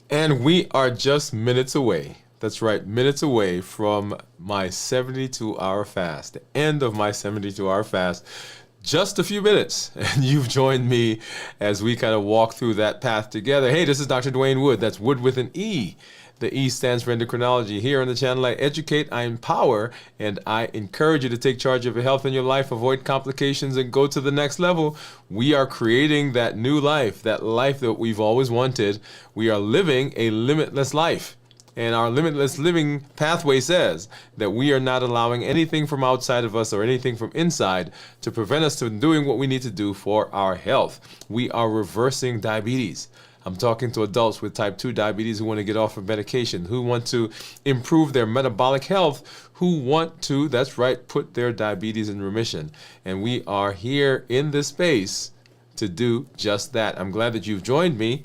And we are just minutes away. That's right, minutes away from my 72-hour fast, the end of my 72-hour fast. Just a few minutes, and you've joined me as we kind of walk through that path together. Hey, this is Dr. Dwain Woode. That's Wood with an E. The E stands for endocrinology. Here on the channel, I educate, I empower, and I encourage you to take charge of your health and your life, avoid complications, and go to the next level. We are creating that new life, that life that we've always wanted. We are living a limitless life. And our limitless living pathway says that we are not allowing anything from outside of us or anything from inside to prevent us from doing what we need to do for our health. We are reversing diabetes. I'm talking to adults with type 2 diabetes who want to get off of medication, who want to improve their metabolic health, who want to, that's right, put their diabetes in remission. And we are here in this space to do just that. I'm glad that you've joined me.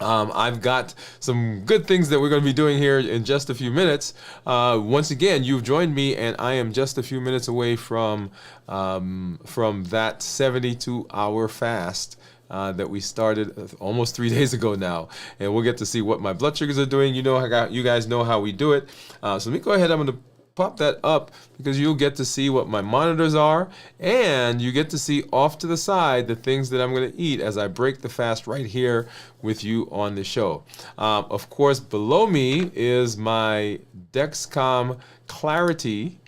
I've got some good things that we're going to be doing here in just a few minutes. Once again, you've joined me, and I am just a few minutes away from that 72-hour fast that we started almost 3 days ago now, and we'll get to see what my blood sugars are doing. You know, you guys know how we do it. So let me go ahead. I'm going to pop that up because you'll get to see what my monitors are, and you get to see off to the side the things that I'm going to eat as I break the fast right here with you on the show. Of course, below me is my Dexcom Clarity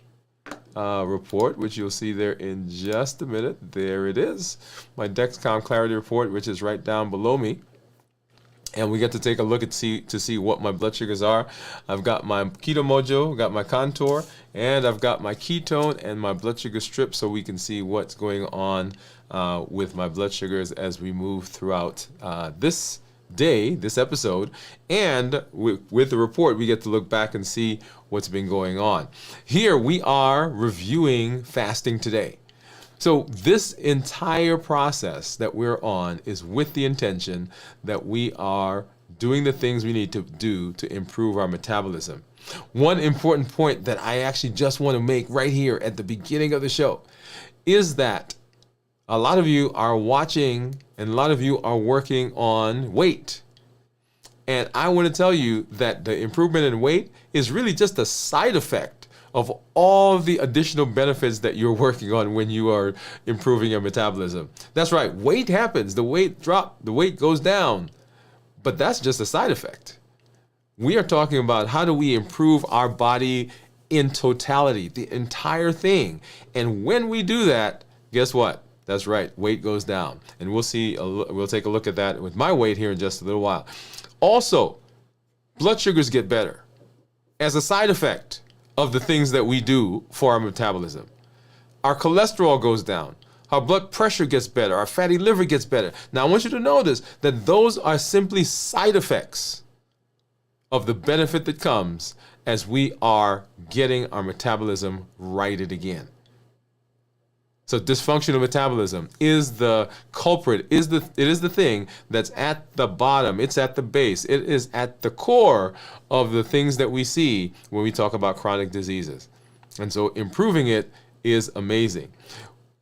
report, which you'll see there in just a minute. There it is, my Dexcom Clarity report, which is right down below me. And we get to take a look to see what my blood sugars are. I've got my Keto Mojo, got my Contour, and I've got my ketone and my blood sugar strip, so we can see what's going on with my blood sugars as we move throughout this day, this episode. And with the report, we get to look back and see what's been going on. Here we are reviewing fasting today. So this entire process that we're on is with the intention that we are doing the things we need to do to improve our metabolism. One important point that I actually just want to make right here at the beginning of the show is that a lot of you are watching and a lot of you are working on weight. And I want to tell you that the improvement in weight is really just a side effect of all the additional benefits that you're working on when you are improving your metabolism. That's right, weight happens, the weight drop, the weight goes down, but that's just a side effect. We are talking about how do we improve our body in totality, the entire thing. And when we do that, guess what? That's right, weight goes down. And we'll take a look at that with my weight here in just a little while. Also, blood sugars get better as a side effect of the things that we do for our metabolism. Our cholesterol goes down. Our blood pressure gets better. Our fatty liver gets better. Now, I want you to notice that those are simply side effects of the benefit that comes as we are getting our metabolism righted again. So dysfunctional metabolism is the culprit, it is the thing that's at the bottom, it's at the base, it is at the core of the things that we see when we talk about chronic diseases. And so improving it is amazing.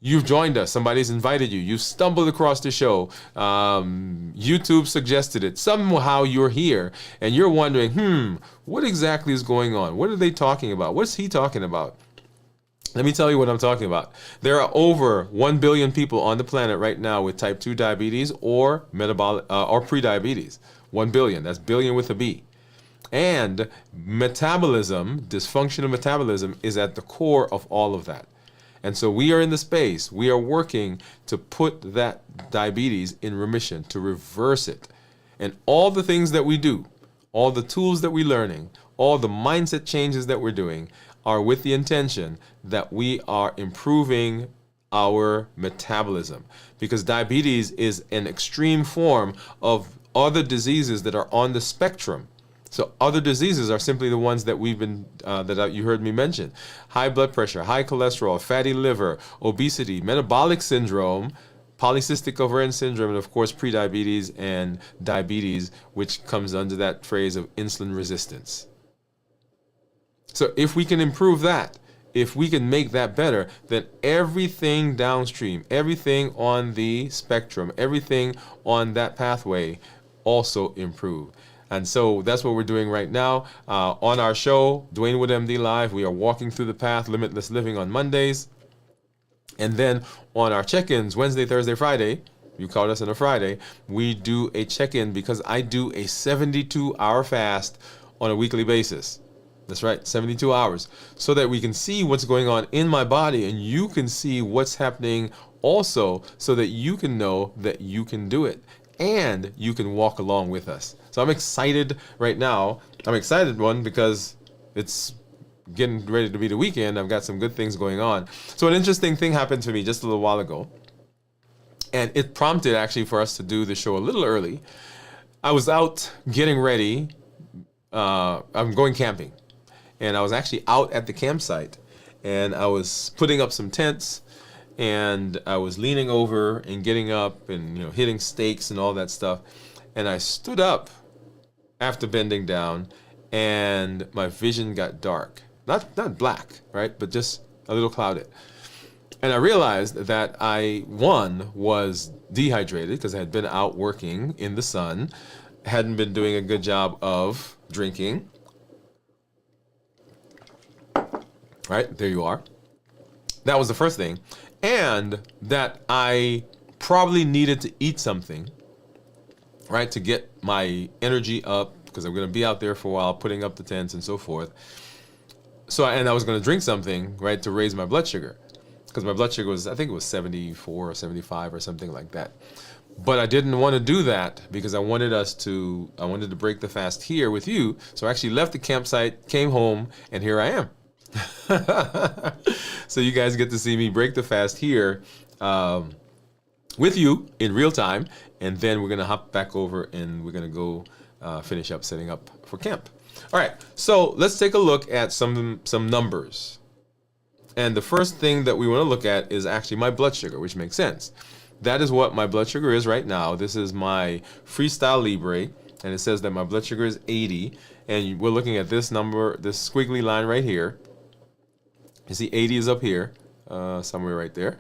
You've joined us, somebody's invited you, you've stumbled across the show, YouTube suggested it, somehow you're here and you're wondering, what exactly is going on? What are they talking about? What's he talking about? Let me tell you what I'm talking about. There are over 1 billion people on the planet right now with type 2 diabetes or metabolic or prediabetes. 1 billion, that's billion with a B. And metabolism, dysfunctional metabolism, is at the core of all of that. And so we are in the space, we are working to put that diabetes in remission, to reverse it. And all the things that we do, all the tools that we're learning, all the mindset changes that we're doing are with the intention that we are improving our metabolism, because diabetes is an extreme form of other diseases that are on the spectrum. So other diseases are simply the ones that you heard me mention: high blood pressure, high cholesterol, fatty liver, obesity, metabolic syndrome, polycystic ovarian syndrome, and of course prediabetes and diabetes, which comes under that phrase of insulin resistance. So if we can improve that, if we can make that better, then everything downstream, everything on the spectrum, everything on that pathway also improve. And so that's what we're doing right now. On our show, Dwain Woode MD Live, we are walking through the path, Limitless Living on Mondays. And then on our check-ins, Wednesday, Thursday, Friday, you caught us on a Friday, we do a check-in because I do a 72-hour fast on a weekly basis. That's right, 72 hours. So that we can see what's going on in my body and you can see what's happening also so that you can know that you can do it and you can walk along with us. So I'm excited right now. I'm excited, one, because it's getting ready to be the weekend. I've got some good things going on. So an interesting thing happened to me just a little while ago. And it prompted actually for us to do the show a little early. I was out getting ready. I'm going camping. And I was actually out at the campsite. And I was putting up some tents. And I was leaning over and getting up and hitting stakes and all that stuff. And I stood up after bending down. And my vision got dark. Not black, right? But just a little clouded. And I realized that I, one, was dehydrated because I had been out working in the sun, hadn't been doing a good job of drinking. Right, there you are. That was the first thing. And that I probably needed to eat something, right, to get my energy up because I'm going to be out there for a while putting up the tents and so forth. So, and I was going to drink something, right, to raise my blood sugar. Because my blood sugar was, I think it was 74 or 75 or something like that. But I didn't want to do that because I wanted to break the fast here with you. So I actually left the campsite, came home, and here I am. So you guys get to see me break the fast here with you in real time. And then we're going to hop back over and we're going to go finish up setting up for camp. All right, so let's take a look at some numbers. And the first thing that we want to look at is actually my blood sugar, which makes sense. That is what my blood sugar is right now. This is my Freestyle Libre, and it says that my blood sugar is 80. And we're looking at this number, this squiggly line right here. You see 80 is up here, somewhere right there.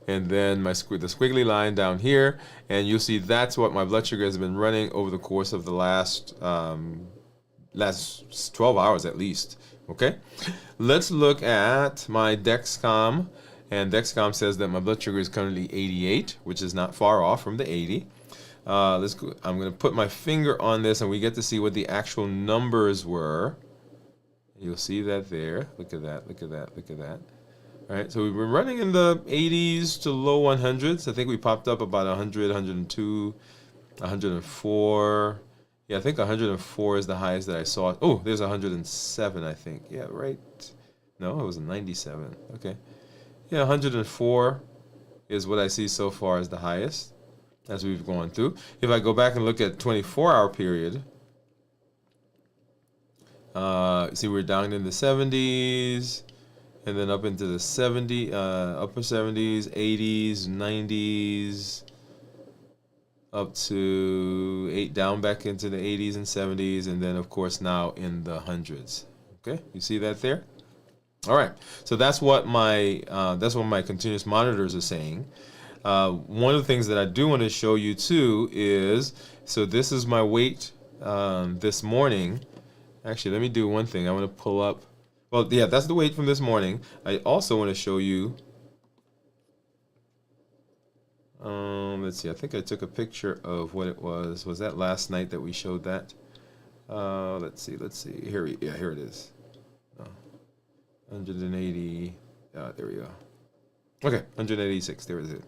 And then the squiggly line down here. And you'll see that's what my blood sugar has been running over the course of the last 12 hours at least. Okay, let's look at my Dexcom, and Dexcom says that my blood sugar is currently 88, which is not far off from the 80. Let's go. I'm going to put my finger on this, and we get to see what the actual numbers were. You'll see that there. Look at that. Look at that. Look at that. All right, so we've been running in the 80s to low 100s. I think we popped up about 100, 102, 104. Yeah, I think 104 is the highest that I saw. Oh, there's 107, I think. Yeah, right. No, it was 97. Okay. Yeah, 104 is what I see so far as the highest as we've gone through. If I go back and look at 24-hour period, see we're down in the 70s and then up into the upper 70s, 80s, 90s. Up to down back into the 80s and 70s, and then of course now in the hundreds. Okay, you see that there? All right, so that's what my continuous monitors are saying. One of the things that I do want to show you too is, so this is my weight this morning. Actually, let me do one thing. I want to pull up. Well, yeah, that's the weight from this morning. I also want to show you. Let's see. I think I took a picture of what it was. Was that last night that we showed that? Let's see. Here it is. 180. There we go. Okay, 186. There is it.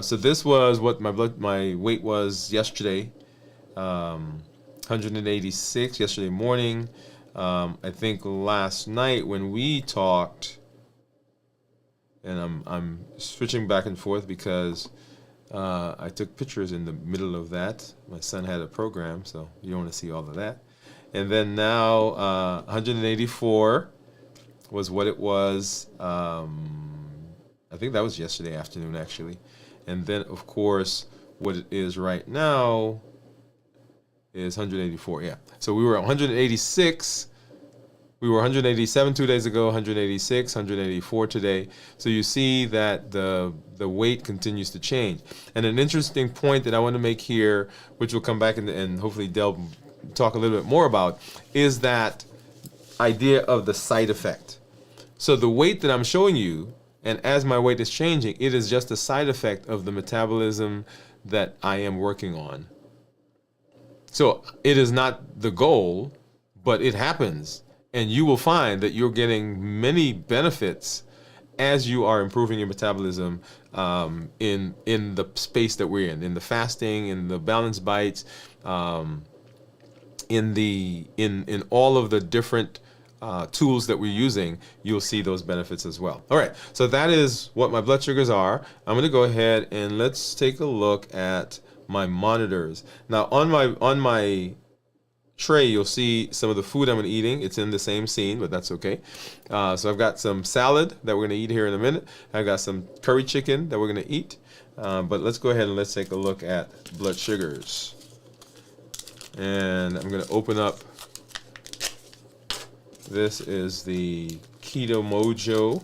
So this was what my weight was yesterday. 186 yesterday morning. I think last night when we talked, and I'm switching back and forth because I took pictures in the middle of that. My son had a program, so you don't want to see all of that. And then now 184 was what it was. I think that was yesterday afternoon, actually. And then, of course, what it is right now is 184. Yeah. So we were 186. We were 187 2 days ago, 186, 184 today. So you see that the weight continues to change. And an interesting point that I want to make here, which will come back and hopefully delve talk a little bit more about is that idea of the side effect. So the weight that I'm showing you, and as my weight is changing, it is just a side effect of the metabolism that I am working on. So it is not the goal, but it happens. And you will find that you're getting many benefits as you are improving your metabolism in the space that we're in the fasting, in the balanced bites, in all of the different tools that we're using. You'll see those benefits as well. All right, so that is what my blood sugars are. I'm going to go ahead and let's take a look at my monitors. Now on my tray, you'll see some of the food I'm eating. It's in the same scene, but that's okay. So I've got some salad that we're going to eat here in a minute. I've got some curry chicken that we're going to eat. But let's go ahead and let's take a look at blood sugars. And I'm going to open up. This is the Keto Mojo.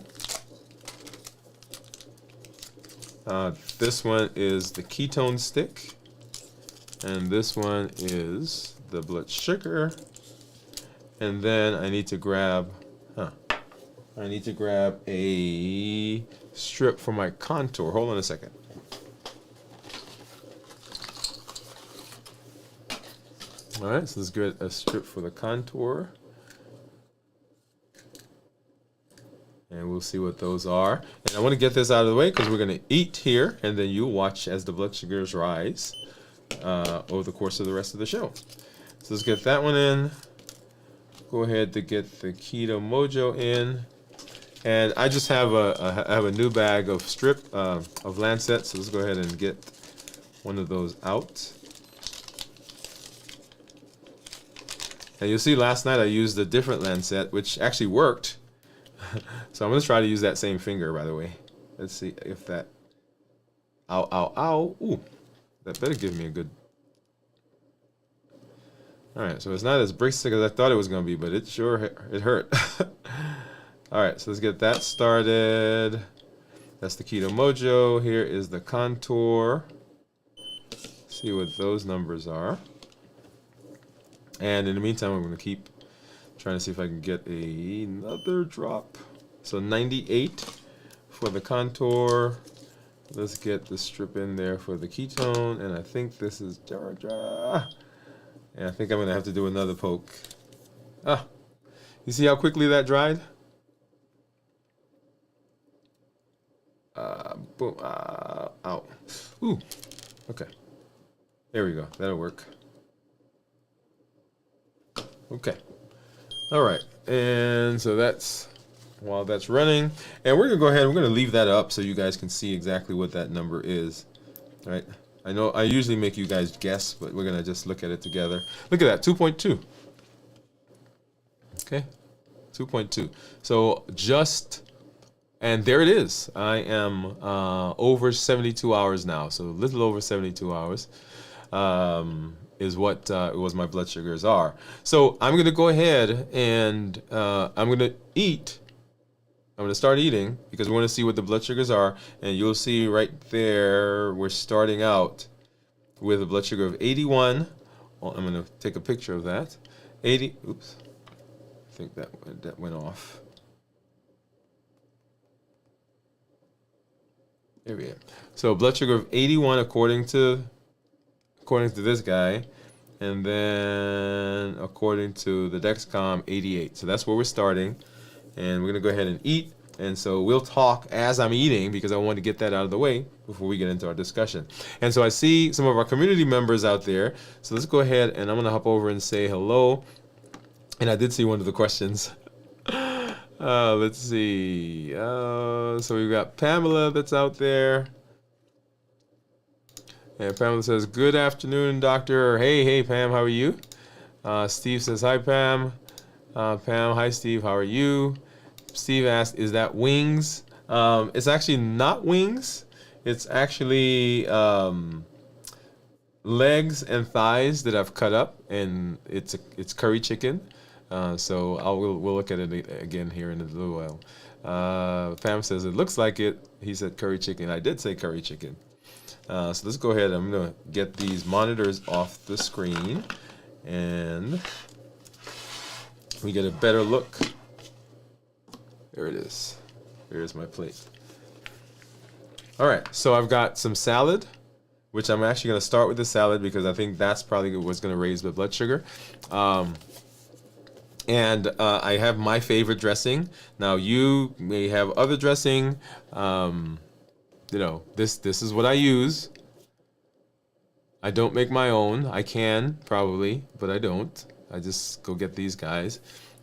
This one is the ketone stick. And this one is the blood sugar. And then I need to grab a strip for my contour. Hold on a second. All right, so let's get a strip for the contour. And we'll see what those are. And I want to get this out of the way because we're going to eat here, and then you'll watch as the blood sugars rise over the course of the rest of the show. So let's get that one in. Go ahead to get the Keto Mojo in. And I just have a new bag of strip of Lancet, so let's go ahead and get one of those out. And you'll see last night I used a different Lancet, which actually worked. So I'm going to try to use that same finger, by the way. Let's see if that... Ow, ow, ow. Ooh, that better give me a good... All right, so it's not as brisk as I thought it was going to be, but it sure it hurt. All right, so let's get that started. That's the Keto Mojo. Here is the contour. See what those numbers are. And in the meantime, I'm going to keep trying to see if I can get another drop. So 98 for the contour. Let's get the strip in there for the ketone. And I think this is... And I think I'm going to have to do another poke. You see how quickly that dried? Boom. Ow. Ooh. Okay. There we go. That'll work. Okay. All right. And so that's, while that's running, and we're going to go ahead, we're going to leave that up so you guys can see exactly what that number is. All right. I know I usually make you guys guess, but we're going to just look at it together. Look at that, 2.2. Okay. 2.2. So just, and there it is. I am over 72 hours now. So a little over 72 hours. Is what was my blood sugars are. So I'm going to go ahead and I'm going to eat. I'm going to start eating because we want to see what the blood sugars are. And you'll see right there, we're starting out with a blood sugar of 81. Well, I'm going to take a picture of that. 80. Oops. I think that went off. There we go. So blood sugar of 81 according to this guy, and then according to the Dexcom, 88. So that's where we're starting, and we're gonna go ahead and eat. And so we'll talk as I'm eating because I want to get that out of the way before we get into our discussion. And so I see some of our community members out there. So let's go ahead and I'm gonna hop over and say hello. And I did see one of the questions. Let's see. So we've got Pamela that's out there. And Pamela says, good afternoon, doctor. Or, hey, Pam, how are you? Steve says, hi, Pam. Pam, hi, Steve, how are you? Steve asked, is that wings? It's actually not wings. It's actually legs and thighs that I've cut up, and it's curry chicken. So we'll look at it again here in a little while. Pam says, it looks like it. He said curry chicken. I did say curry chicken. So let's go ahead. I'm going to get these monitors off the screen. and we get a better look. There it is. Here's my plate. All right, so I've got some salad, which I'm actually going to start with the salad because I think that's probably what's going to raise my blood sugar. And I have my favorite dressing. Now you may have other dressing. You know, this is what I use. I don't make my own. I can probably, but I don't. I just go get these guys,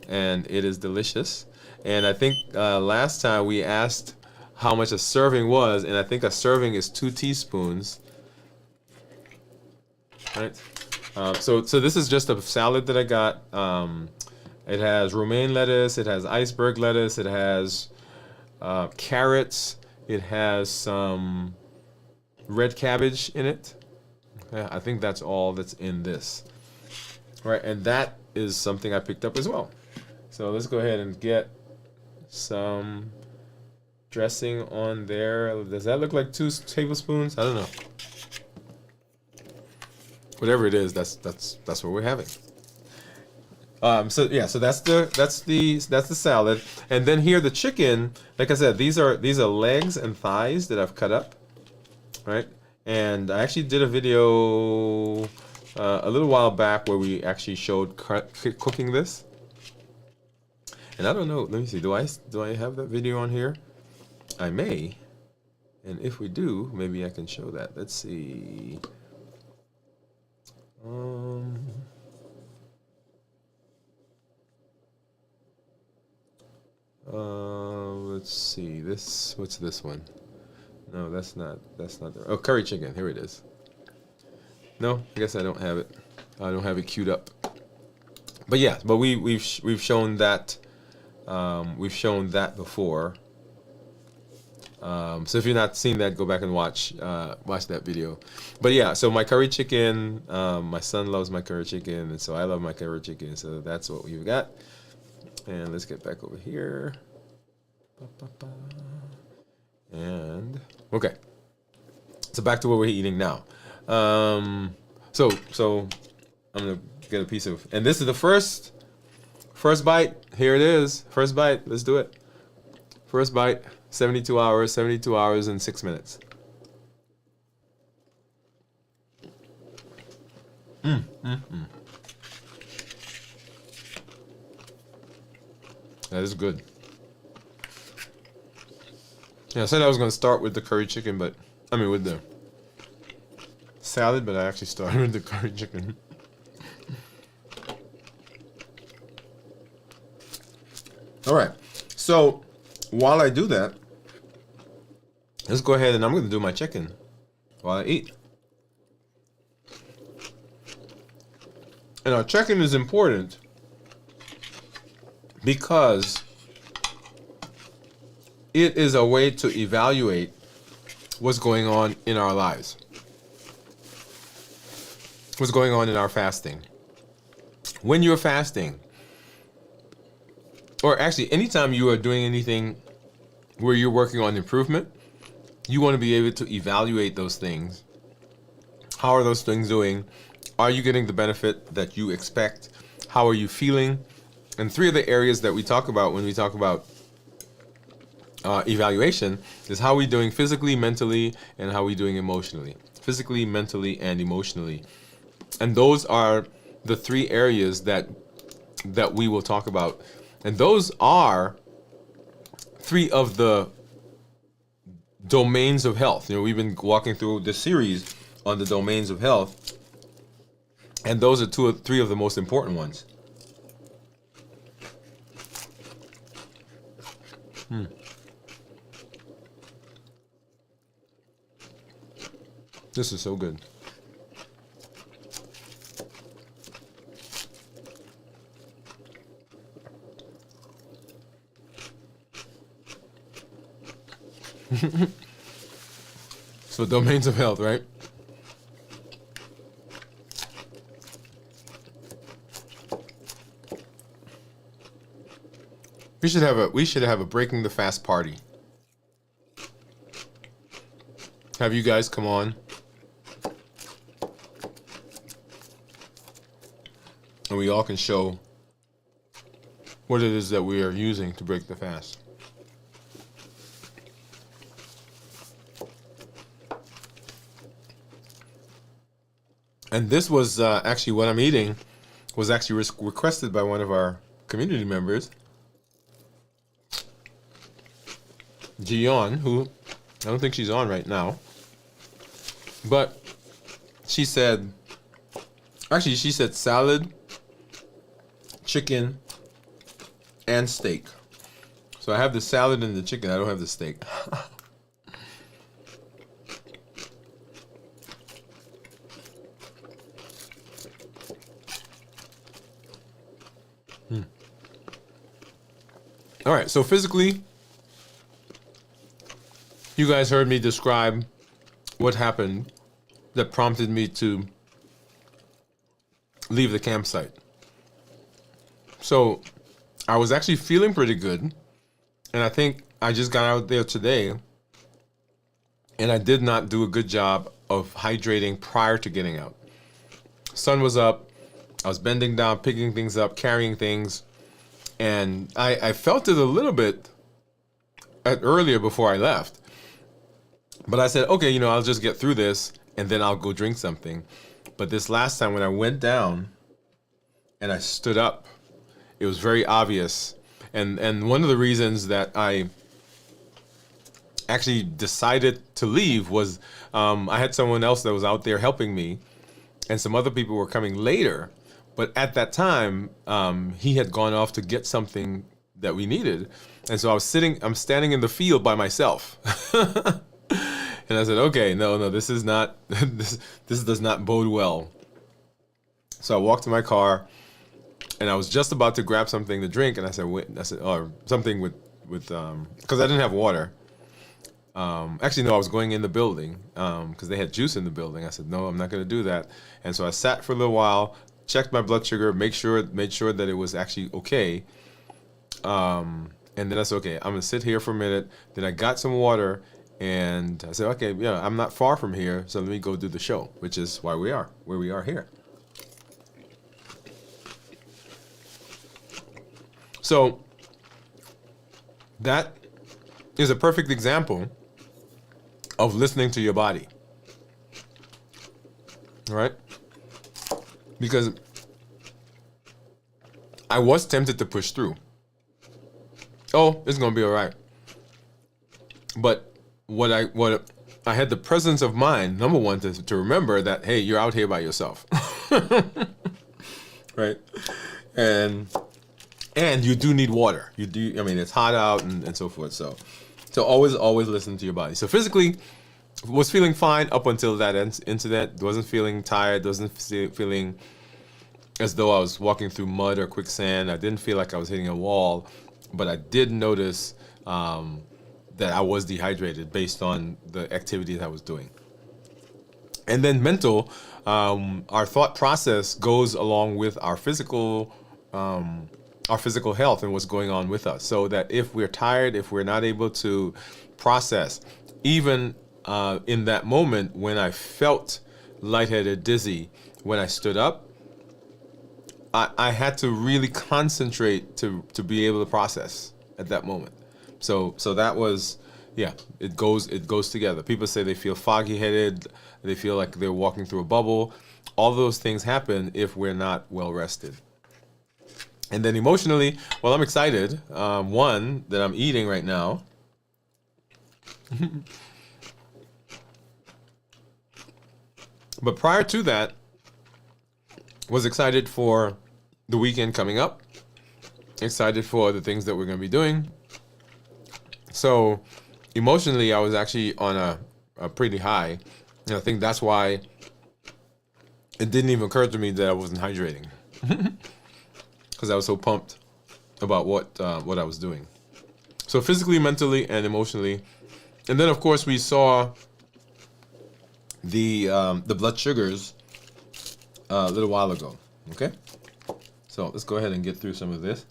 and it is delicious. And I think last time we asked how much a serving was, and I think a serving is 2 teaspoons. Right. So this is just a salad that I got. It has romaine lettuce. It has iceberg lettuce. It has carrots. It has some red cabbage in it. Yeah, I think that's all that's in this. Right, and that is something I picked up as well. So let's go ahead and get some dressing on there. Does that look like 2 tablespoons? I don't know. Whatever it is, that's what we're having. So that's the salad, and then here the chicken. Like I said, these are legs and thighs that I've cut up, right? And I actually did a video a little while back where we actually showed cooking this. And I don't know. Let me see. Do I have that video on here? I may, and if we do, maybe I can show that. Let's see. Let's see. What's this one? No, that's not there. Oh, curry chicken. Here it is. No, I guess I don't have it. I don't have it queued up. But yeah, but we've shown that. We've shown that before. So if you're not seeing that, go back and watch that video. But yeah, so my curry chicken. My son loves my curry chicken, and so I love my curry chicken. So that's what we've got. And let's get back over here. And okay, so back to what we're eating now. So I'm gonna get a piece of, and this is the first bite. Here it is, first bite. Let's do it. First bite. 72 hours and 6 minutes. That is good. Yeah, I said I was going to start with the curry chicken, with the salad, but I actually started with the curry chicken. All right. So while I do that, let's go ahead and I'm going to do my chicken while I eat. And our chicken is important because it is a way to evaluate what's going on in our lives, what's going on in our fasting. When you're fasting, or actually anytime you are doing anything where you're working on improvement, you want to be able to evaluate those things. How are those things doing? Are you getting the benefit that you expect? How are you feeling? And 3 of the areas that we talk about when we talk about evaluation is how are we doing physically, mentally, and how are we doing emotionally. Physically, mentally, and emotionally. And those are the 3 areas that we will talk about. And those are 3 of the domains of health. You know, we've been walking through this series on the domains of health, and those are 2 or 3 of the most important ones. This is so good. So domains of health, right? We should have a breaking the fast party. Have you guys come on and we all can show what it is that we are using to break the fast. And this was actually what I'm eating was actually requested by one of our community members, Gion, who I don't think she's on right now, but she said salad, chicken, and steak. So I have the salad and the chicken. I don't have the steak. All right, so physically, you guys heard me describe what happened that prompted me to leave the campsite. So I was actually feeling pretty good, and I think I just got out there today, and I did not do a good job of hydrating prior to getting out. Sun was up, I was bending down, picking things up, carrying things, and I felt it a little bit earlier before I left. But I said, okay, I'll just get through this, and then I'll go drink something. But this last time when I went down and I stood up, it was very obvious. And one of the reasons that I actually decided to leave was I had someone else that was out there helping me, and some other people were coming later. But at that time, he had gone off to get something that we needed. And so I'm standing in the field by myself. And I said, okay, no, this is not, this does not bode well. So I walked to my car, and I was just about to grab something to drink, and I said, or something with because I didn't have water. Actually, no, I was going in the building, because they had juice in the building. I said, no, I'm not going to do that. And so I sat for a little while, checked my blood sugar, made sure that it was actually okay. And then I said, okay, I'm going to sit here for a minute. Then I got some water, and I said, okay, I'm not far from here, so let me go do the show, which is where we are here. So that is a perfect example of listening to your body. All right? Because I was tempted to push through. Oh, it's going to be all right. But what I had the presence of mind, number one, to remember that, hey, you're out here by yourself. Right? And you do need water. You do. I mean, it's hot out and so forth. So always listen to your body. So physically, was feeling fine up until that incident. Wasn't feeling tired. Wasn't feeling as though I was walking through mud or quicksand. I didn't feel like I was hitting a wall, but I did notice that I was dehydrated based on the activities I was doing. And then mental, our thought process goes along with our physical health and what's going on with us. So that if we're tired, if we're not able to process, even in that moment when I felt lightheaded, dizzy, when I stood up, I had to really concentrate to be able to process at that moment. So that was, it goes together. People say they feel foggy-headed, they feel like they're walking through a bubble. All those things happen if we're not well rested. And then emotionally, well, I'm excited. One, that I'm eating right now. But prior to that, was excited for the weekend coming up. Excited for the things that we're going to be doing. So emotionally, I was actually on a pretty high. And I think that's why it didn't even occur to me that I wasn't hydrating. Because I was so pumped about what I was doing. So physically, mentally, and emotionally. And then, of course, we saw the blood sugars a little while ago. Okay? So let's go ahead and get through some of this.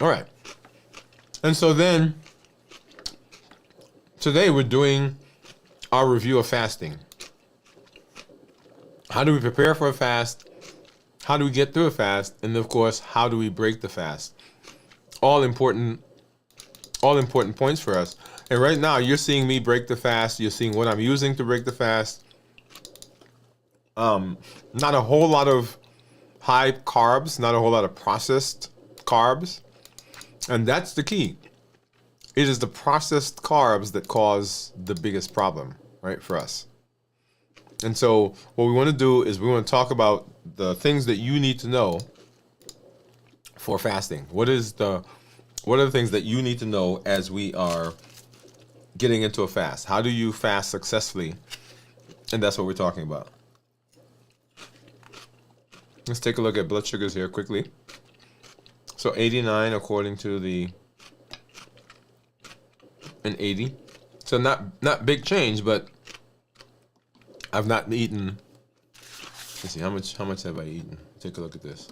All right. And so then, today we're doing our review of fasting. How do we prepare for a fast? How do we get through a fast? And of course, how do we break the fast? All important points for us. And right now, you're seeing me break the fast. You're seeing what I'm using to break the fast. Not a whole lot of high carbs, not a whole lot of processed carbs. And that's the key. It is the processed carbs that cause the biggest problem, right, for us. And so what we want to do is we want to talk about the things that you need to know for fasting. What are the things that you need to know as we are getting into a fast? How do you fast successfully? And that's what we're talking about. Let's take a look at blood sugars here quickly. So 89 according to an 80. So not big change, but I've not eaten. Let's see, how much have I eaten? Take a look at this.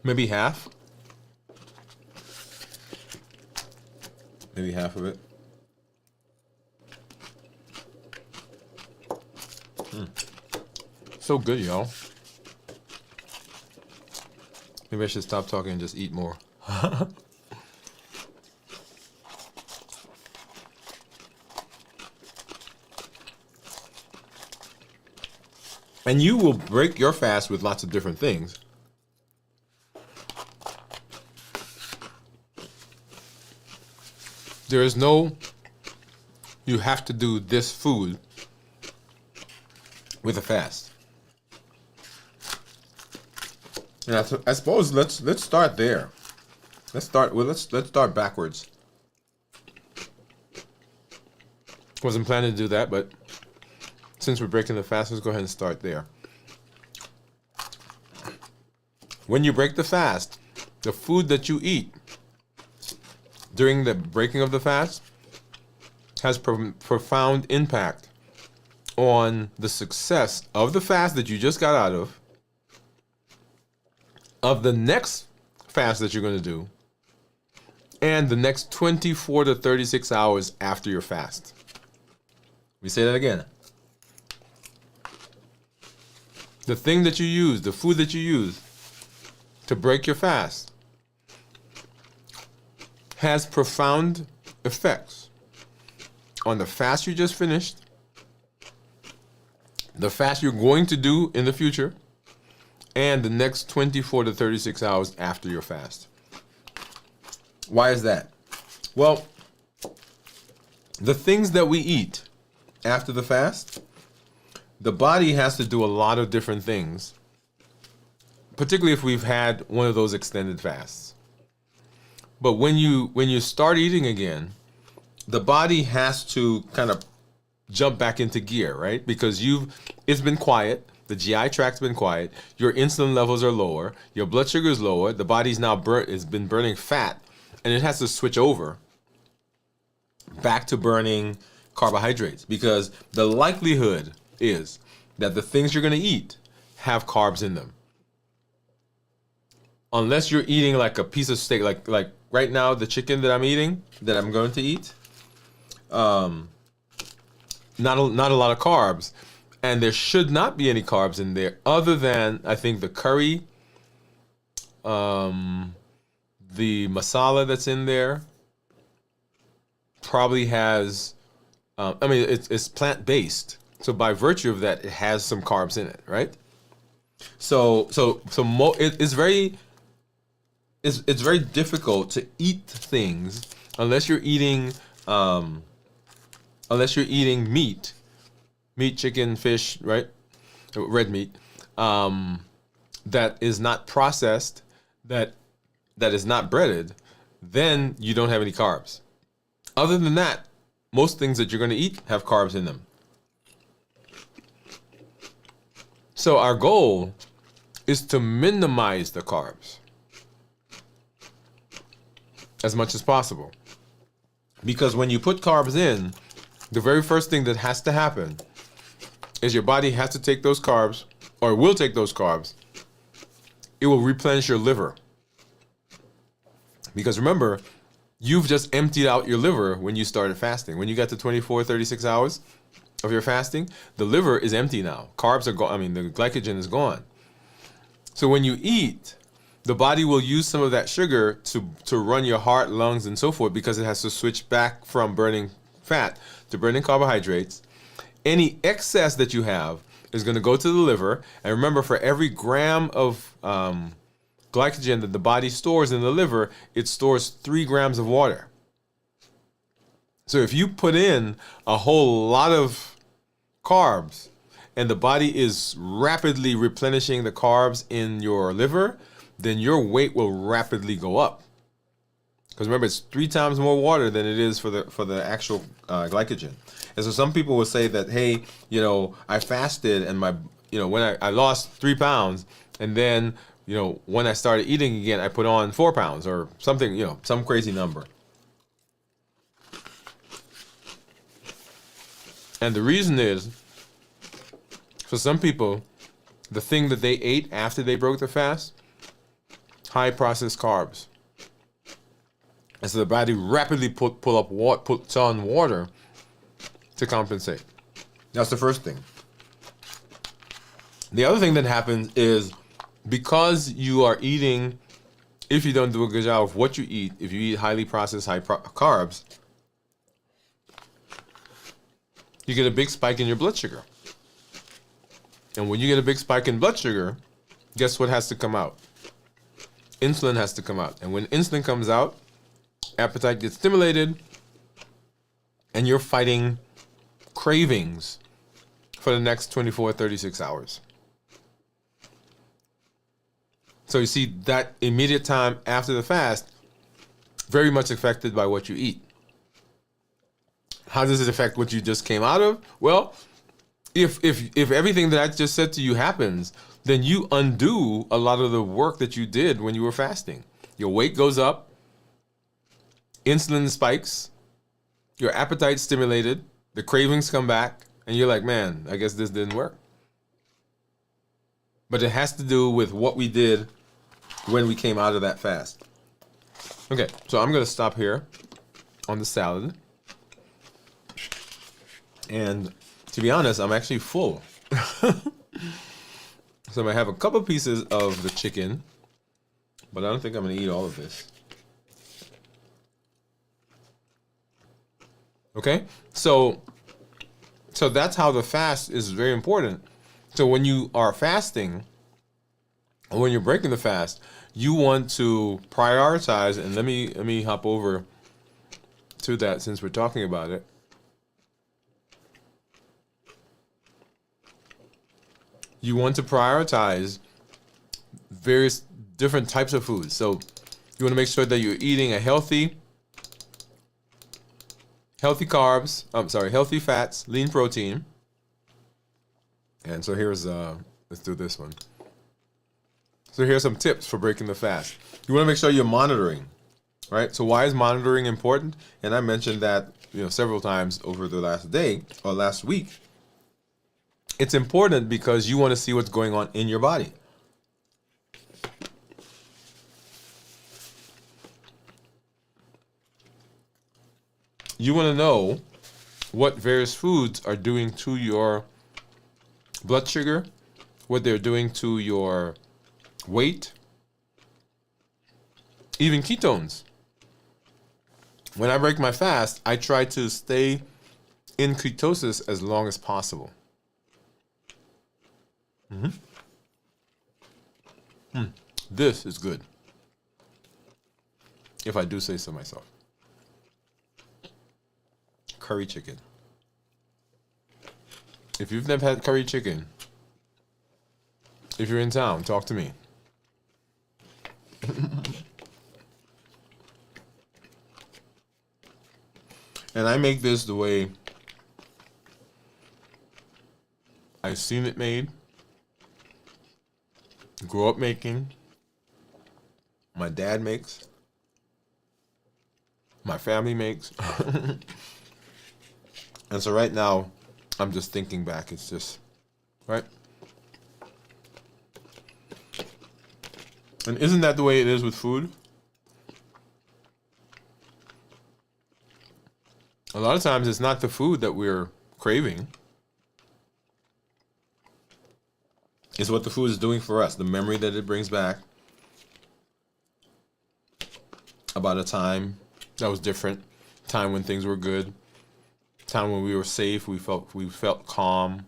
Maybe half. Maybe half of it. So good, y'all. Maybe I should stop talking and just eat more. And you will break your fast with lots of different things. There is no, you have to do this food with a fast. And I suppose let's start there. Let's start backwards. Wasn't planning to do that, but since we're breaking the fast, let's go ahead and start there. When you break the fast, the food that you eat during the breaking of the fast has profound impact on the success of the fast that you just got out of the next fast that you're going to do, and the next 24 to 36 hours after your fast. Let me say that again. The thing that you use, the food that you use to break your fast has profound effects on the fast you just finished, the fast you're going to do in the future, and the next 24 to 36 hours after your fast. Why is that? Well, the things that we eat after the fast, the body has to do a lot of different things, particularly if we've had one of those extended fasts. But when you start eating again, the body has to kind of jump back into gear, right? Because it's been quiet, the GI tract's been quiet, your insulin levels are lower, your blood sugar is lower, the body's now has been burning fat, and it has to switch over back to burning carbohydrates, because the likelihood is that the things you're going to eat have carbs in them. Unless you're eating like a piece of steak, like right now, the chicken that I'm eating, that I'm going to eat, not a lot of carbs, and there should not be any carbs in there other than, I think, the curry, the masala that's in there probably has, it's plant-based. So by virtue of that, it has some carbs in it, right? It's very difficult to eat things unless you're eating meat, chicken, fish, right? Red meat, that is not processed, that is not breaded. Then you don't have any carbs. Other than that, most things that you're going to eat have carbs in them. So our goal is to minimize the carbs as much as possible. Because when you put carbs in, the very first thing that has to happen is your body has to take those carbs, or will take those carbs, it will replenish your liver. Because remember, you've just emptied out your liver when you started fasting. When you got to 24, 36 hours of your fasting, the liver is empty now. Carbs are gone. I mean, the glycogen is gone. So when you eat, the body will use some of that sugar to run your heart, lungs, and so forth, because it has to switch back from burning fat to burning carbohydrates. Any excess that you have is going to go to the liver. And remember, for every gram of glycogen that the body stores in the liver, it stores 3 grams of water. So if you put in a whole lot of carbs and the body is rapidly replenishing the carbs in your liver, then your weight will rapidly go up. Because remember, it's 3 times more water than it is for the actual glycogen. And so some people will say that, hey, I fasted and when I lost 3 pounds, and then when I started eating again, I put on 4 pounds or something, some crazy number. And the reason is, for some people, the thing that they ate after they broke the fast, high processed carbs. And so the body rapidly puts on water to compensate. That's the first thing. The other thing that happens is, because you are eating, if you don't do a good job of what you eat, if you eat highly processed, carbs, you get a big spike in your blood sugar. And when you get a big spike in blood sugar, guess what has to come out? Insulin has to come out. And when insulin comes out, appetite gets stimulated, and you're fighting cravings for the next 24, 36 hours. So you see that immediate time after the fast, very much affected by what you eat. How does it affect what you just came out of? Well, if everything that I just said to you happens, then you undo a lot of the work that you did when you were fasting. Your weight goes up, insulin spikes, your appetite's stimulated, the cravings come back, and you're like, man, I guess this didn't work. But it has to do with what we did when we came out of that fast. Okay, so I'm going to stop here on the salad. And to be honest, I'm actually full. So I have a couple pieces of the chicken, but I don't think I'm going to eat all of this. Okay, so that's how the fast is very important. So when you are fasting, or when you're breaking the fast, you want to prioritize, and let me hop over to that since we're talking about it. You want to prioritize various different types of foods. So you want to make sure that you're eating a healthy carbs, healthy fats, lean protein. And so here's, let's do this one. So here's some tips for breaking the fast. You want to make sure you're monitoring, right? So why is monitoring important? And I mentioned that, several times over the last day or last week. It's important because you want to see what's going on in your body. You want to know what various foods are doing to your blood sugar, what they're doing to your weight, even ketones. When I break my fast, I try to stay in ketosis as long as possible. This is good, if I do say so myself. Curry chicken. If you've never had curry chicken, if you're in town, talk to me. And I make this the way I've seen it made, grew up making, my dad makes, my family makes. And so right now, I'm just thinking back. It's just, right? And isn't that the way it is with food? A lot of times it's not the food that we're craving. It's what the food is doing for us, the memory that it brings back about a time that was different, time when things were good, time when we were safe, we felt calm.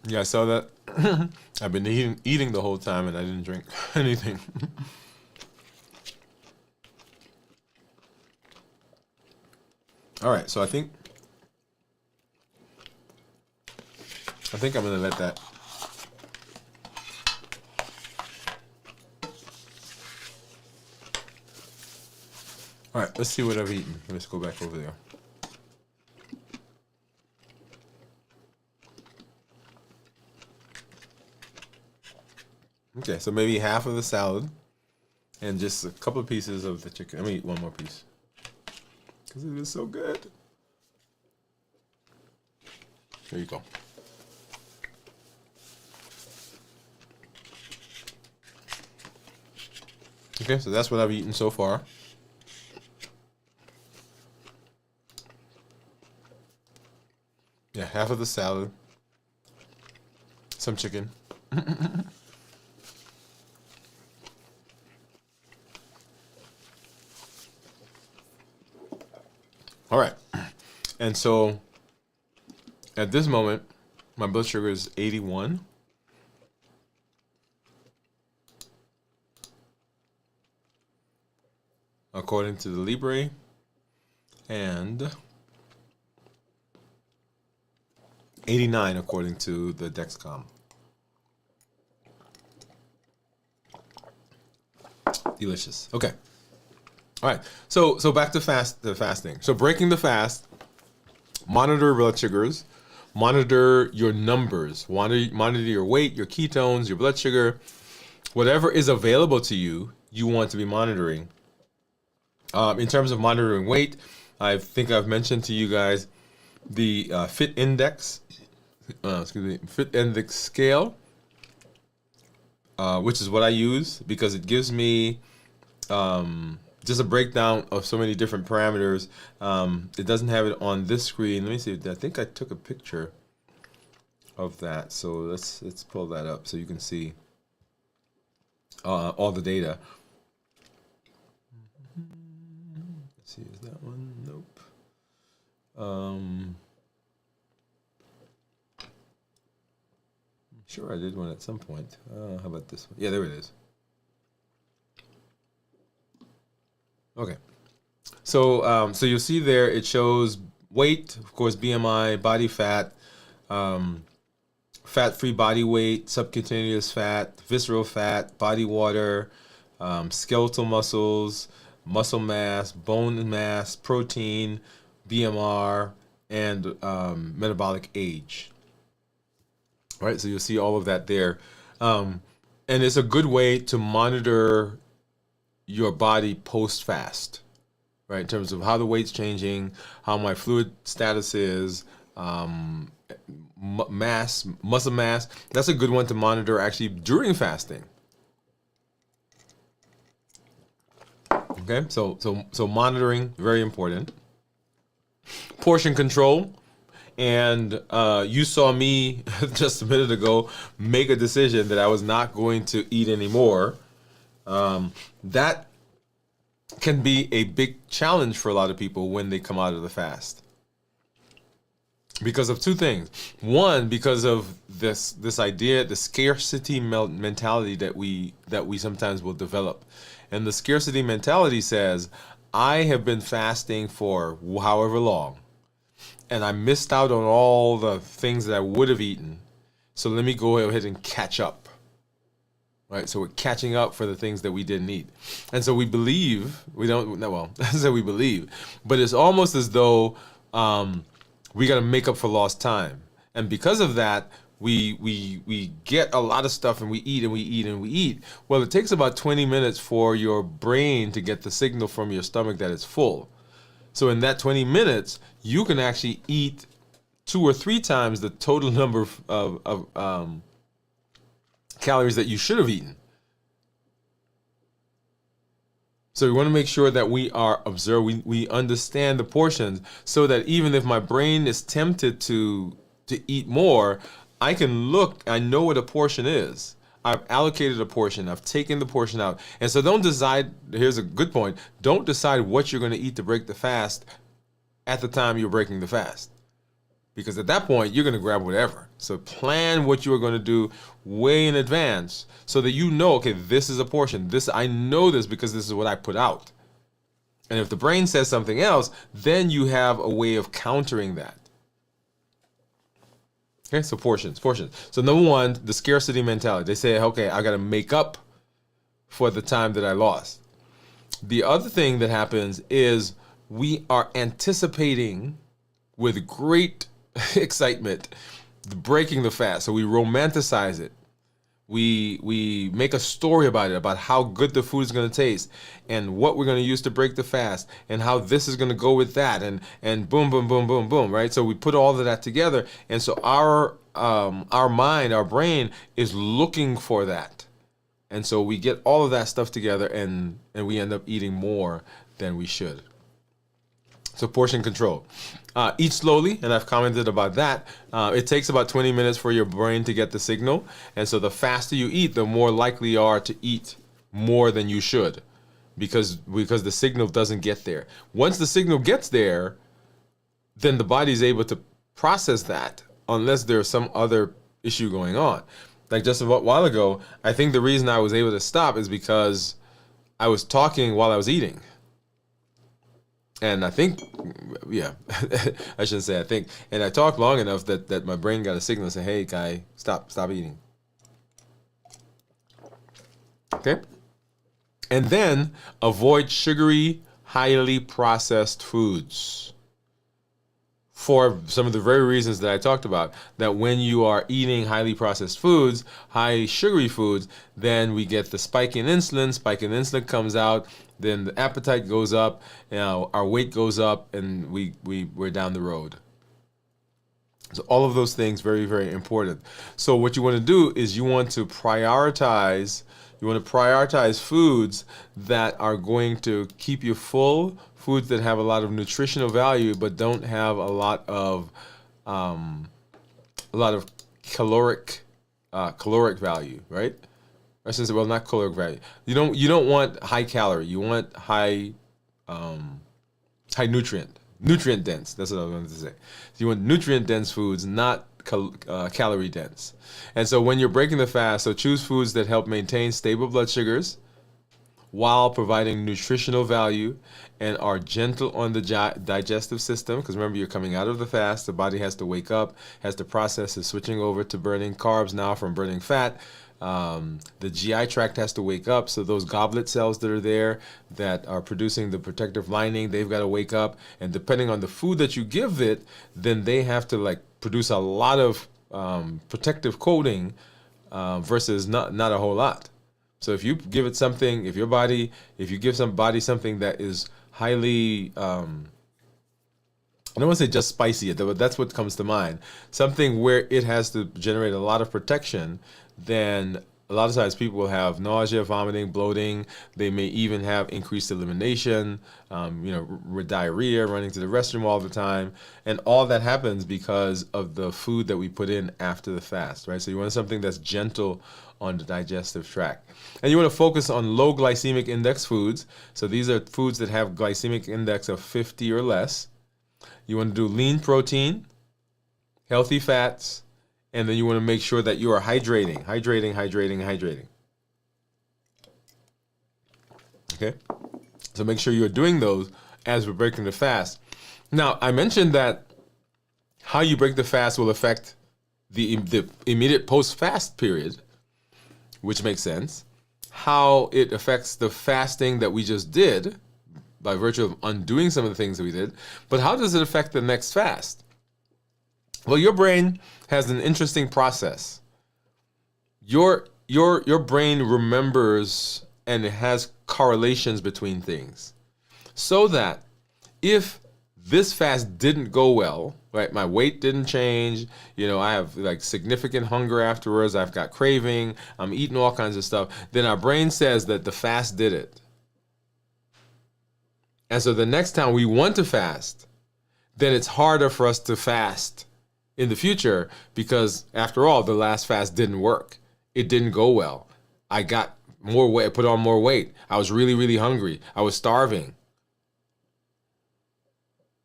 Yeah, I saw that. I've been eating the whole time and I didn't drink anything. All right, so I think I'm gonna let that. All right, let's see what I've eaten. Let's go back over there. Okay, so maybe half of the salad and just a couple of pieces of the chicken. Let me eat one more piece because it is so good. There you go. Okay, so that's what I've eaten so far. Yeah, half of the salad, some chicken. All right, and so at this moment, my blood sugar is 81. According to the Libre, and 89 according to the Dexcom. Delicious. Okay. All right. So back to fasting. So breaking the fast, monitor blood sugars, monitor your numbers, monitor your weight, your ketones, your blood sugar, whatever is available to you, you want to be monitoring. In terms of monitoring weight, I think I've mentioned to you guys the Fit Index scale, which is what I use because it gives me just a breakdown of so many different parameters. It doesn't have it on this screen. Let me see. I think I took a picture of that. So let's pull that up so you can see all the data. Let's see, is that one? Nope. I'm sure I did one at some point. How about this one? Yeah, there it is. Okay. So you'll see there it shows weight, of course, BMI, body fat, fat-free body weight, subcutaneous fat, visceral fat, body water, skeletal muscles, muscle mass, bone mass, protein, BMR, and metabolic age. All right, so you'll see all of that there. And it's a good way to monitor your body post-fast, right? In terms of how the weight's changing, how my fluid status is, muscle mass. That's a good one to monitor actually during fasting. Okay, so monitoring, very important. Portion control, and you saw me just a minute ago make a decision that I was not going to eat anymore. That can be a big challenge for a lot of people when they come out of the fast. Because of two things. One, because of this idea, the scarcity mentality that we sometimes will develop. And the scarcity mentality says, I have been fasting for however long, and I missed out on all the things that I would have eaten. So let me go ahead and catch up. Right? So we're catching up for the things that we didn't eat. And so we believe, we don't, well, that's what we believe, but it's almost as though we got to make up for lost time. And because of that, we get a lot of stuff and we eat and we eat and we eat. Well, it takes about 20 minutes for your brain to get the signal from your stomach that it's full. So in that 20 minutes, you can actually eat 2 or 3 times the total number of calories that you should have eaten. So we want to make sure that we are observed, we understand the portions, so that even if my brain is tempted to eat more, I can look, I know what a portion is. I've allocated a portion, I've taken the portion out. And so don't decide, here's a good point, don't decide what you're going to eat to break the fast at the time you're breaking the fast. Because at that point, you're going to grab whatever. So plan what you are going to do way in advance so that you know, okay, this is a portion. This, I know this because this is what I put out. And if the brain says something else, then you have a way of countering that. Okay, so portions. So number one, the scarcity mentality. They say, okay, I got to make up for the time that I lost. The other thing that happens is we are anticipating with great excitement breaking the fast. So we romanticize it. We make a story about it, about how good the food is going to taste and what we're going to use to break the fast and how this is going to go with that, and boom, boom, boom, boom, boom, right? So we put all of that together, and so our mind, our brain is looking for that. And so we get all of that stuff together, and we end up eating more than we should. So portion control. Eat slowly, and I've commented about that. It takes about 20 minutes for your brain to get the signal. And so the faster you eat, the more likely you are to eat more than you should, because the signal doesn't get there. Once the signal gets there, then the body is able to process that, unless there's some other issue going on. Like just a while ago, I think the reason I was able to stop is because I was talking while I was eating. And I think, yeah, I shouldn't say I think. And I talked long enough that my brain got a signal and said, hey, guy, stop eating. Okay? And then avoid sugary, highly processed foods. For some of the very reasons that I talked about, that when you are eating highly processed foods, high sugary foods, then we get the spike in insulin. Spike in insulin comes out, then the appetite goes up, our weight goes up, and we're down the road. So all of those things, very, very important. So what you want to do is you want to prioritize foods that are going to keep you full, foods that have a lot of nutritional value but don't have a lot of caloric value, right? I should say, well, not caloric value. You don't want high calorie. You want high nutrient dense. That's what I wanted to say. So you want nutrient dense foods, not calorie dense. And so when you're breaking the fast, so choose foods that help maintain stable blood sugars while providing nutritional value and are gentle on the digestive system. Because remember, you're coming out of the fast. The body has to wake up, has to process, is switching over to burning carbs now from burning fat. The GI tract has to wake up, so those goblet cells that are there that are producing the protective lining, they've got to wake up, and depending on the food that you give it, then they have to produce a lot of protective coating versus not a whole lot. So if you give it something, if you give somebody something that is highly I don't want to say just spicy, but that's what comes to mind. Something where it has to generate a lot of protection, then a lot of times people will have nausea, vomiting, bloating. They may even have increased elimination, diarrhea, running to the restroom all the time. And all that happens because of the food that we put in after the fast, right? So you want something that's gentle on the digestive tract. And you want to focus on low glycemic index foods. So these are foods that have glycemic index of 50 or less. You want to do lean protein, healthy fats, and then you want to make sure that you are hydrating. Okay? So make sure you're doing those as we're breaking the fast. Now, I mentioned that how you break the fast will affect the immediate post-fast period, which makes sense. How it affects the fasting that we just did by virtue of undoing some of the things that we did. But how does it affect the next fast? Well, your brain has an interesting process. Your brain remembers and it has correlations between things. So that if this fast didn't go well, right? My weight didn't change. I have like significant hunger afterwards. I've got craving. I'm eating all kinds of stuff. Then our brain says that the fast did it. And so the next time we want to fast, then it's harder for us to fast in the future because, after all, the last fast didn't work. It didn't go well. I got more weight, put on more weight. I was really, really hungry. I was starving.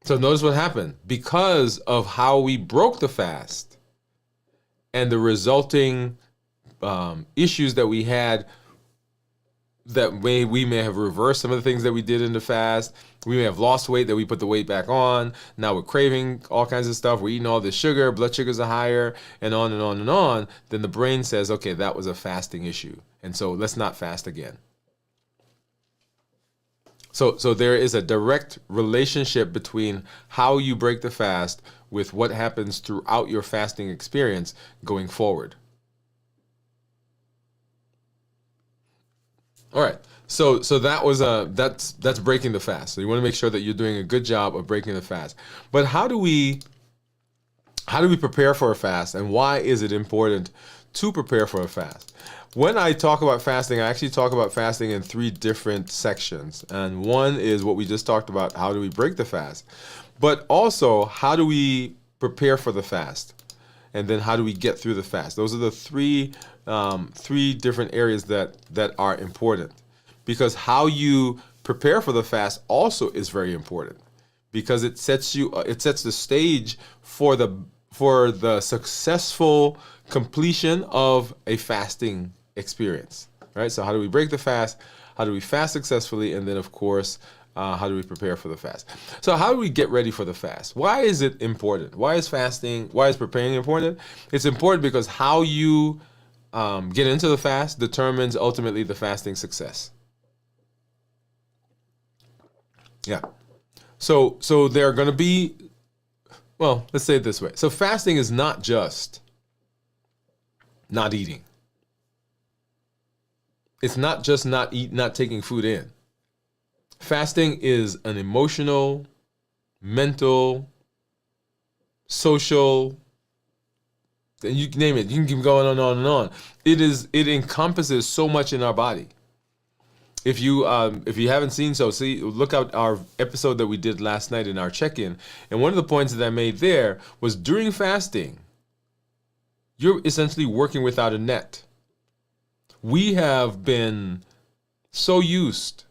So notice what happened. Because of how we broke the fast and the resulting issues that we had, that we may have reversed some of the things that we did in the fast. We may have lost weight, that we put the weight back on. Now we're craving all kinds of stuff. We're eating all this sugar. Blood sugars are higher, and on and on and on. Then the brain says, okay, that was a fasting issue. And so let's not fast again. So there is a direct relationship between how you break the fast with what happens throughout your fasting experience going forward. All right. So that was that's breaking the fast. So you want to make sure that you're doing a good job of breaking the fast. But how do we prepare for a fast, and why is it important to prepare for a fast? When I talk about fasting, I actually talk about fasting in 3 different sections. And one is what we just talked about, how do we break the fast? But also, how do we prepare for the fast? And then how do we get through the fast? Those are the three different areas that are important. Because how you prepare for the fast also is very important. Because it sets the stage for the successful completion of a fasting experience, right? So how do we break the fast? How do we fast successfully? And then, of course, how do we prepare for the fast? So how do we get ready for the fast? Why is it important? Why is preparing important? It's important because how you get into the fast determines ultimately the fasting success. Yeah. So there are going to be, well, let's say it this way. So fasting is not just not eating. It's not just not taking food in. Fasting is an emotional, mental, social, and you name it. You can keep going on and on. It encompasses so much in our body. If you haven't seen so, look out our episode that we did last night in our check-in. And one of the points that I made there was during fasting, you're essentially working without a net. We have been so used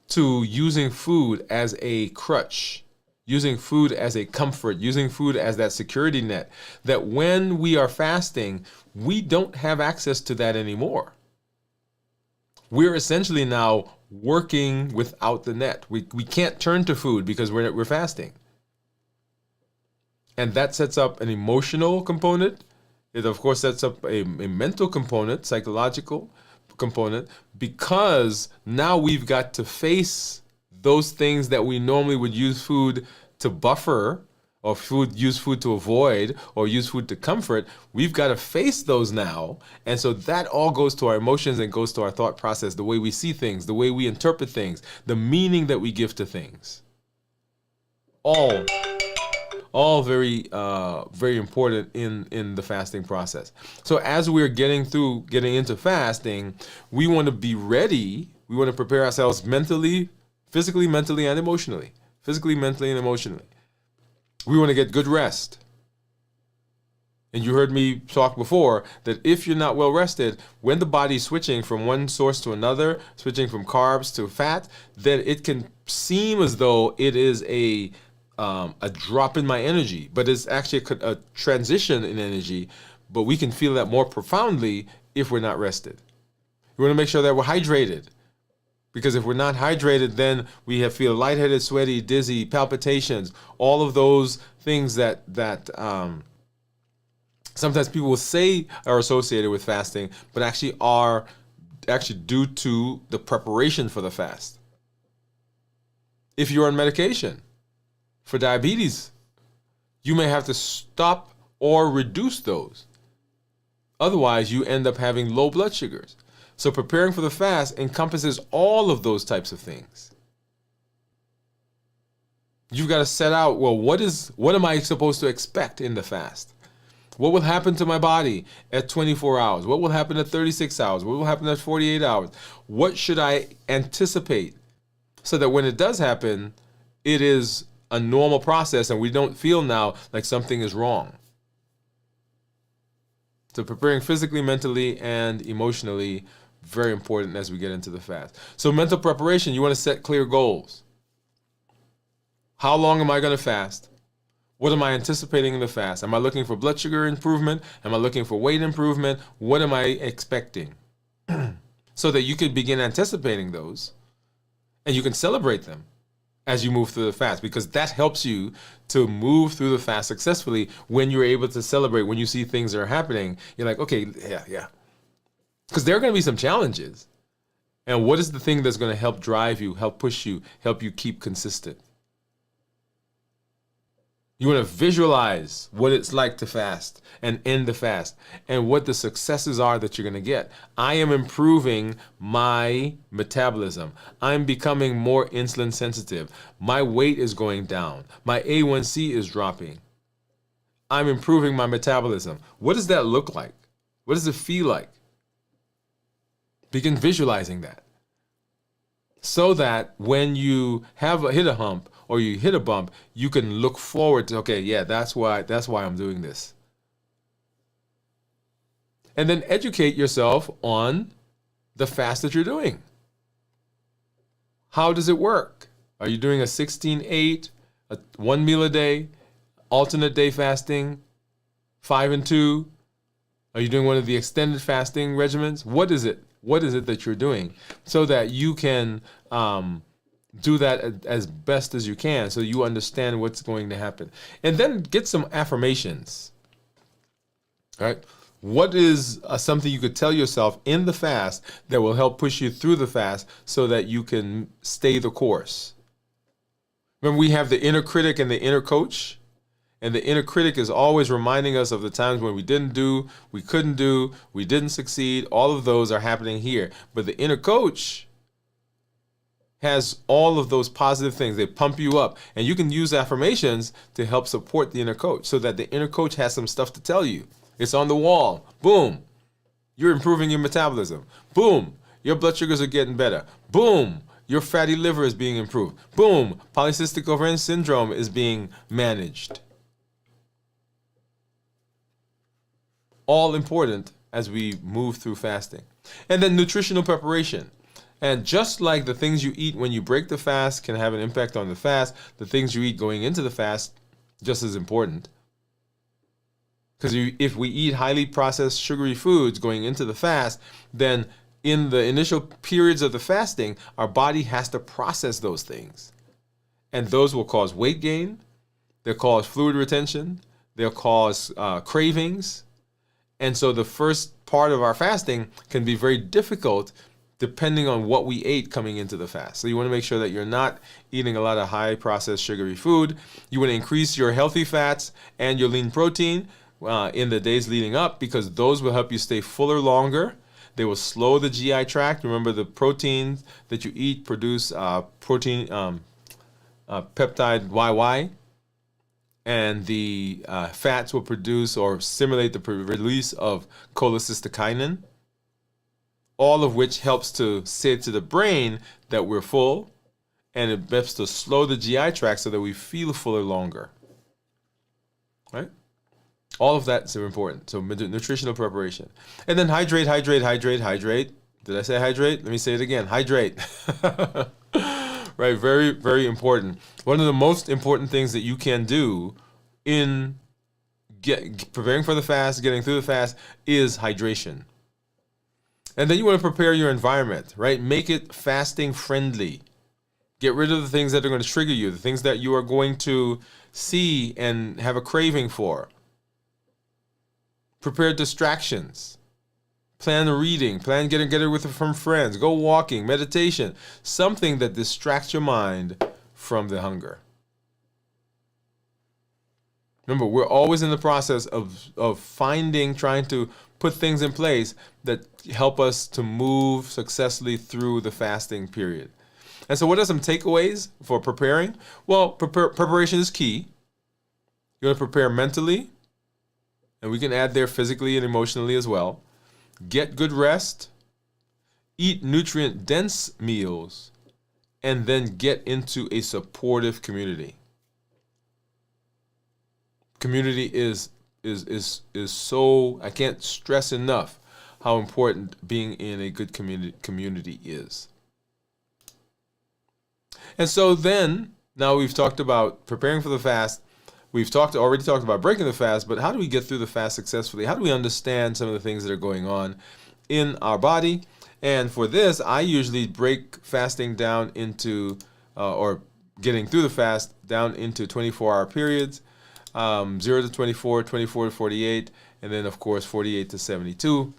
to using food as a crutch, using food as a comfort, using food as that security net, that when we are fasting, we don't have access to that anymore. We're essentially now working without the net. We can't turn to food because we're fasting. And that sets up an emotional component. It, of course, sets up a mental component, psychological component, because now we've got to face those things that we normally would use food to buffer, or use food to avoid, or use food to comfort. We've got to face those now. And so that all goes to our emotions and goes to our thought process, the way we see things, the way we interpret things, the meaning that we give to things. All very important in the fasting process. So as we're getting into fasting, we want to be ready. We want to prepare ourselves mentally, physically, mentally, and emotionally. Physically, mentally, and emotionally. We want to get good rest. And you heard me talk before that if you're not well rested, when the body's switching from one source to another, switching from carbs to fat, then it can seem as though it is a drop in my energy, but it's actually a transition in energy. But we can feel that more profoundly if we're not rested. We want to make sure that we're hydrated, because if we're not hydrated, then we feel lightheaded, sweaty, dizzy, palpitations, all of those things that sometimes people will say are associated with fasting, but actually are due to the preparation for the fast. If you're on medication for diabetes, you may have to stop or reduce those. Otherwise, you end up having low blood sugars. So preparing for the fast encompasses all of those types of things. You've got to set out, well, what am I supposed to expect in the fast? What will happen to my body at 24 hours? What will happen at 36 hours? What will happen at 48 hours? What should I anticipate so that when it does happen, it is a normal process and we don't feel now like something is wrong? So preparing physically, mentally, and emotionally, very important as we get into the fast. So mental preparation, you want to set clear goals. How long am I going to fast? What am I anticipating in the fast? Am I looking for blood sugar improvement? Am I looking for weight improvement? What am I expecting? So that you can begin anticipating those and you can celebrate them as you move through the fast, because that helps you to move through the fast successfully. When you're able to celebrate, when you see things that are happening, you're like, okay, yeah. Because there are going to be some challenges. And what is the thing that's going to help drive you, help push you, help you keep consistent? You want to visualize what it's like to fast and end the fast and what the successes are that you're going to get. I am improving my metabolism. I'm becoming more insulin sensitive. My weight is going down. My A1C is dropping. I'm improving my metabolism. What does that look like? What does it feel like? Begin visualizing that, so that when you hit a hump or you hit a bump, you can look forward to, okay, yeah, that's why I'm doing this. And then educate yourself on the fast that you're doing. How does it work? Are you doing a 16-8, a 1 meal a day, alternate day fasting, 5 and 2? Are you doing one of the extended fasting regimens? What is it? What is it that you're doing, so that you can do that as best as you can, so you understand what's going to happen? And then get some affirmations. All right? What is something you could tell yourself in the fast that will help push you through the fast so that you can stay the course? Remember, we have the inner critic and the inner coach. And the inner critic is always reminding us of the times when we didn't do, we couldn't do, we didn't succeed. All of those are happening here. But the inner coach has all of those positive things. They pump you up. And you can use affirmations to help support the inner coach, so that the inner coach has some stuff to tell you. It's on the wall. Boom. You're improving your metabolism. Boom. Your blood sugars are getting better. Boom. Your fatty liver is being improved. Boom. Polycystic ovarian syndrome is being managed. All important as we move through fasting. And then nutritional preparation. And just like the things you eat when you break the fast can have an impact on the fast, the things you eat going into the fast just as important. Because if we eat highly processed sugary foods going into the fast, then in the initial periods of the fasting, our body has to process those things. And those will cause weight gain, they'll cause fluid retention, they'll cause cravings. And so the first part of our fasting can be very difficult depending on what we ate coming into the fast. So you want to make sure that you're not eating a lot of high processed sugary food. You want to increase your healthy fats and your lean protein in the days leading up, because those will help you stay fuller longer. They will slow the GI tract. Remember, the proteins that you eat produce peptide YY. And the fats will produce or stimulate the release of cholecystokinin, all of which helps to say to the brain that we're full, and it helps to slow the GI tract so that we feel fuller longer. Right? All of that is important. So nutritional preparation. And then hydrate. Did I say hydrate? Let me say it again. Hydrate. Right, very, very important. One of the most important things that you can do in preparing for the fast, getting through the fast, is hydration. And then you want to prepare your environment, right? Make it fasting friendly. Get rid of the things that are going to trigger you, the things that you are going to see and have a craving for. Prepare distractions. Plan reading, plan getting together with from friends, go walking, meditation, something that distracts your mind from the hunger. Remember, we're always in the process of trying to put things in place that help us to move successfully through the fasting period. And so what are some takeaways for preparing? Well, preparation is key. You're going to prepare mentally, and we can add there physically and emotionally as well. Get good rest, eat nutrient-dense meals, and then get into a supportive community. Community is so, I can't stress enough how important being in a good community is. And so then, now we've talked about preparing for the fast. We've already talked about breaking the fast, but how do we get through the fast successfully? How do we understand some of the things that are going on in our body? And for this, I usually break fasting down into, or getting through the fast down into 24-hour periods, 0 to 24, 24 to 48, and then of course 48 to 72.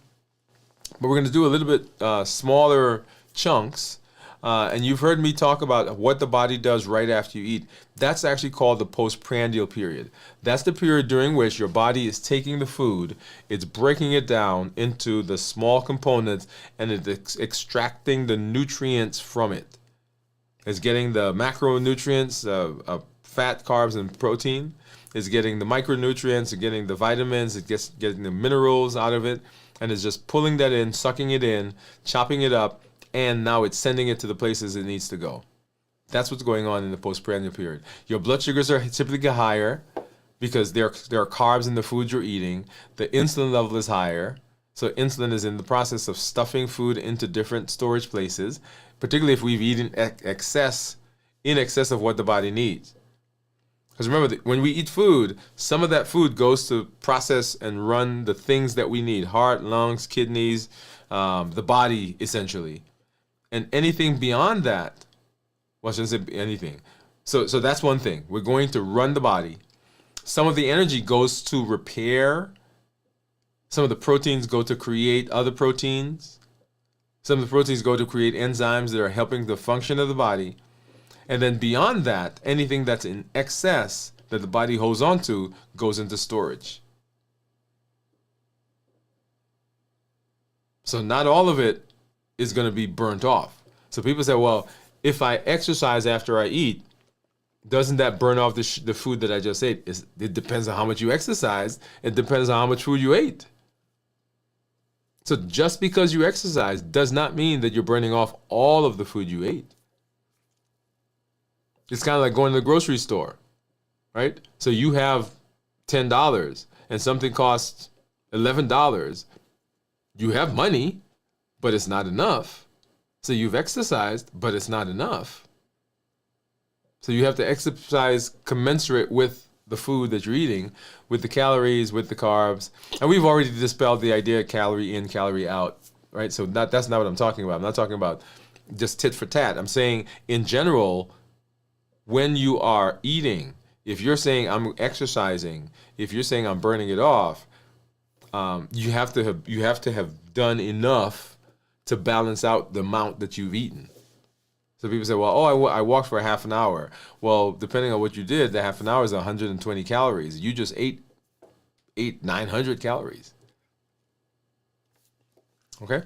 But we're going to do a little bit smaller chunks. And you've heard me talk about what the body does right after you eat. That's actually called the postprandial period. That's the period during which your body is taking the food, it's breaking it down into the small components, and it's extracting the nutrients from it. It's getting the macronutrients, fat, carbs, and protein. It's getting the micronutrients, it's getting the vitamins, it's getting the minerals out of it, and it's just pulling that in, sucking it in, chopping it up, and now it's sending it to the places it needs to go. That's what's going on in the postprandial period. Your blood sugars are typically higher because there are carbs in the food you're eating. The insulin level is higher. So insulin is in the process of stuffing food into different storage places, particularly if we've eaten in excess of what the body needs. Because remember, when we eat food, some of that food goes to process and run the things that we need: heart, lungs, kidneys, the body, essentially. And anything beyond that, well, I shouldn't say anything. So that's one thing. We're going to run the body. Some of the energy goes to repair. Some of the proteins go to create other proteins. Some of the proteins go to create enzymes that are helping the function of the body. And then beyond that, anything that's in excess that the body holds on to goes into storage. So not all of it is going to be burnt off. So people say, well, if I exercise after I eat, doesn't that burn off the food that I just ate? It depends on how much you exercise. It depends on how much food you ate. So just because you exercise does not mean that you're burning off all of the food you ate. It's kind of like going to the grocery store, right? So you have $10 and something costs $11. You have money, but it's not enough. So you've exercised, but it's not enough. So you have to exercise commensurate with the food that you're eating, with the calories, with the carbs. And we've already dispelled the idea of calorie in, calorie out, right? So that's not what I'm talking about. I'm not talking about just tit for tat. I'm saying in general, when you are eating, if you're saying I'm exercising, if you're saying I'm burning it off, you have to have done enough to balance out the amount that you've eaten. So people say, well, I walked for a half an hour. Well, depending on what you did, the half an hour is 120 calories. You just ate 900 calories. Okay?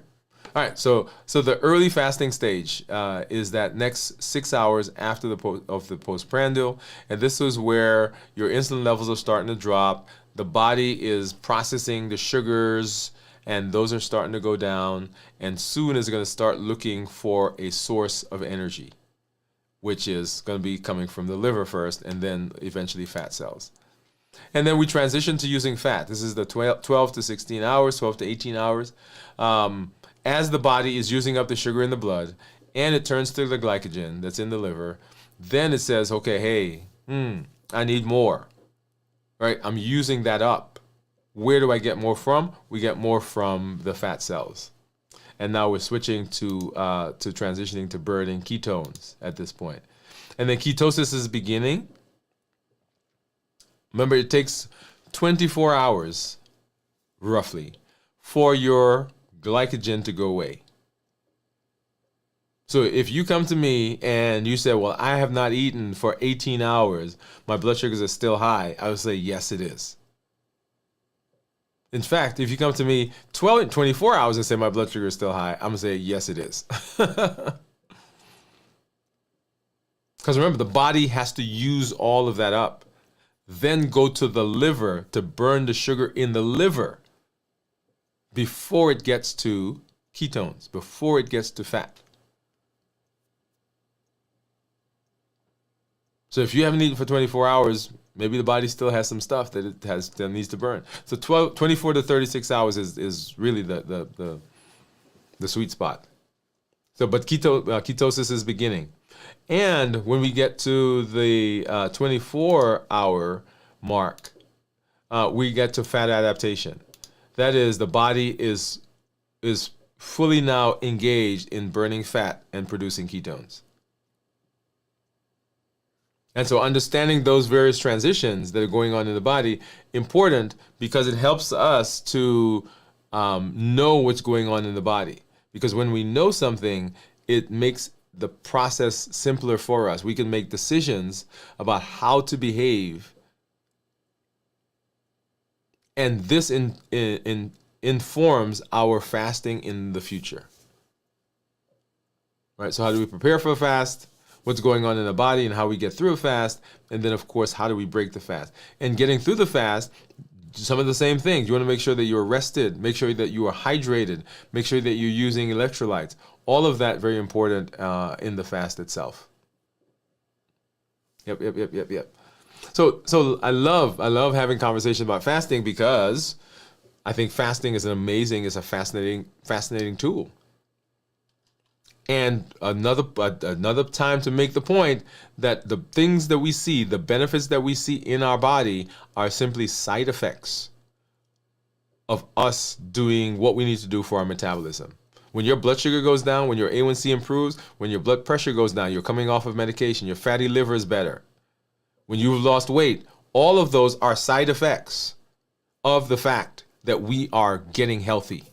All right, so the early fasting stage is that next 6 hours after the postprandial, and this is where your insulin levels are starting to drop. The body is processing the sugars, and those are starting to go down, and soon is going to start looking for a source of energy, which is going to be coming from the liver first, and then eventually fat cells. And then we transition to using fat. This is the 12 to 16 hours, 12 to 18 hours. As the body is using up the sugar in the blood, and it turns to the glycogen that's in the liver, then it says, okay, hey, I need more, right? I'm using that up. Where do I get more from? We get more from the fat cells. And now we're switching to transitioning to burning ketones at this point. And then ketosis is beginning. Remember, it takes 24 hours, roughly, for your glycogen to go away. So if you come to me and you say, well, I have not eaten for 18 hours, my blood sugars are still high, I would say, yes, it is. In fact, if you come to me 24 hours and say my blood sugar is still high, I'm going to say, yes, it is. Because remember, the body has to use all of that up, then go to the liver to burn the sugar in the liver before it gets to ketones, before it gets to fat. So if you haven't eaten for 24 hours, maybe the body still has some stuff that needs to burn. So 24 to 36 hours is really the sweet spot. So, but ketosis is beginning. And when we get to the 24-hour mark, we get to fat adaptation. That is, the body is fully now engaged in burning fat and producing ketones. And so understanding those various transitions that are going on in the body, important because it helps us to know what's going on in the body. Because when we know something, it makes the process simpler for us. We can make decisions about how to behave. And this informs our fasting in the future. Right? So how do we prepare for a fast? What's going on in the body and how we get through a fast, and then of course how do we break the fast. And getting through the fast, some of the same things. You want to make sure that you're rested, make sure that you are hydrated, make sure that you're using electrolytes. All of that very important in the fast itself. Yep. So I love having conversations about fasting because I think fasting is a fascinating tool. And another time to make the point that the things that we see, the benefits that we see in our body are simply side effects of us doing what we need to do for our metabolism. When your blood sugar goes down, when your A1C improves, when your blood pressure goes down, you're coming off of medication, your fatty liver is better. When you've lost weight, all of those are side effects of the fact that we are getting healthy.